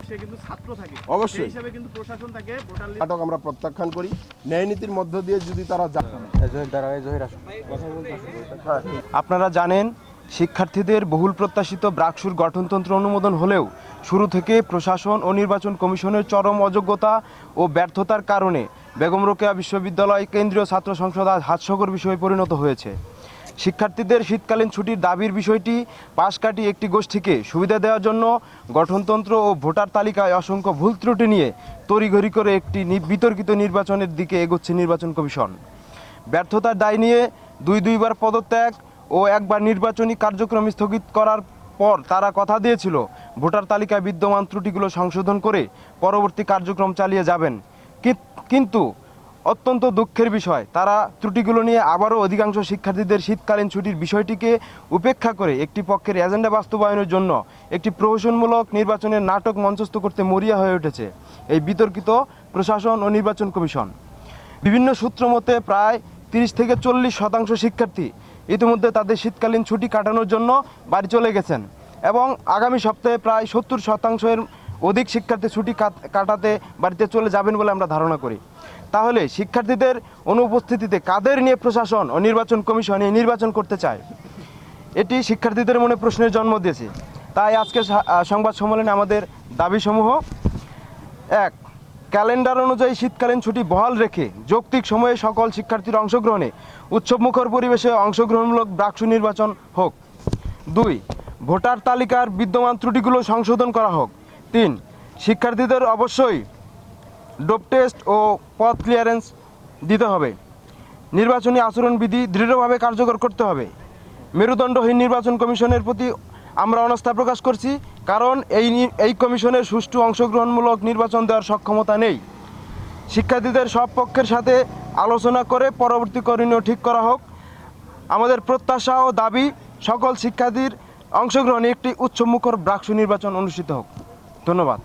সে কিন্তু ছাত্র থাকে, অবশ্যই। সেই হিসাবে কিন্তু প্রশাসন তাকে ভোটার লিস্ট নাটক আমরা প্রত্যাখ্যান করি। ন্যায় নীতির মধ্য দিয়ে যদি তারা আপনারা জানেন, শিক্ষার্থীদের বহুল প্রত্যাশিত ব্রাকসুর গঠনতন্ত্র অনুমোদন হলেও শুরু থেকে প্রশাসন ও নির্বাচন কমিশনের চরম অযোগ্যতা ও ব্যর্থতার কারণে বেগম রোকেয়া বিশ্ববিদ্যালয় কেন্দ্রীয় ছাত্র সংসদ আজ হাস্যকর বিষয়ে পরিণত হয়েছে। শিক্ষার্থীদের শীতকালীন ছুটির দাবির বিষয়টি পাশ কাটিয়ে একটি গোষ্ঠীকে সুবিধা দেওয়ার জন্য গঠনতন্ত্র ও ভোটার তালিকায় অসংখ্য ভুল ত্রুটি নিয়ে তড়িঘড়ি করে একটি বিতর্কিত নির্বাচনের দিকে এগোচ্ছে নির্বাচন কমিশন। ব্যর্থতার দায় নিয়ে দুইবার পদত্যাগ ও একবার নির্বাচনী কার্যক্রম স্থগিত করার পর তারা কথা দিয়েছিল ভোটার তালিকায় বিদ্যমান ত্রুটিগুলো সংশোধন করে পরবর্তী কার্যক্রম চালিয়ে যাবেন। কিন্তু অত্যন্ত দুঃখের বিষয়, তারা ত্রুটিগুলো নিয়ে আবারও অধিকাংশ শিক্ষার্থীদের শীতকালীন ছুটির বিষয়টিকে উপেক্ষা করে একটি পক্ষের এজেন্ডা বাস্তবায়নের জন্য একটি প্রহসনমূলক নির্বাচনের নাটক মঞ্চস্থ করতে মরিয়া হয়ে উঠেছে এই বিতর্কিত প্রশাসন ও নির্বাচন কমিশন। বিভিন্ন সূত্র মতে প্রায় 30 থেকে 40% শিক্ষার্থী ইতিমধ্যে তাদের শীতকালীন ছুটি কাটানোর জন্য বাড়ি চলে গেছেন এবং আগামী সপ্তাহে প্রায় 70%-এর অধিক শিক্ষার্থী ছুটি কাটাতে বাড়িতে চলে যাবেন বলে আমরা ধারণা করি। তাহলে শিক্ষার্থীদের অনুপস্থিতিতে কাদের নিয়ে প্রশাসন ও নির্বাচন কমিশন এই নির্বাচন করতে চায়, এটি শিক্ষার্থীদের মনে প্রশ্নের জন্ম দিয়েছে। তাই আজকে সংবাদ সম্মেলনে আমাদের দাবিসমূহ: 1. ক্যালেন্ডার অনুযায়ী শীতকালীন ছুটি বহাল রেখে যৌক্তিক সময়ে সকল শিক্ষার্থীর অংশগ্রহণে উৎসবমুখর পরিবেশে অংশগ্রহণমূলক ব্রাকসু নির্বাচন হোক। 2. ভোটার তালিকার বিদ্যমান ত্রুটিগুলো সংশোধন করা হোক। 3. শিক্ষার্থীদের অবশ্যই ডোপ টেস্ট ও পথ ক্লিয়ারেন্স দিতে হবে। নির্বাচনী আচরণবিধি দৃঢ়ভাবে কার্যকর করতে হবে। মেরুদণ্ডহীন নির্বাচন কমিশনের প্রতি আমরা অনাস্থা প্রকাশ করছি, কারণ এই কমিশনের সুষ্ঠু অংশগ্রহণমূলক নির্বাচন দেওয়ার সক্ষমতা নেই। শিক্ষার্থীদের সব পক্ষের সাথে আলোচনা করে পরবর্তী করণীয় ঠিক করা হোক। আমাদের প্রত্যাশা ও দাবি, সকল শিক্ষার্থীর অংশগ্রহণে একটি উৎসবমুখর ব্রাকসু নির্বাচন অনুষ্ঠিত হোক। ধন্যবাদ।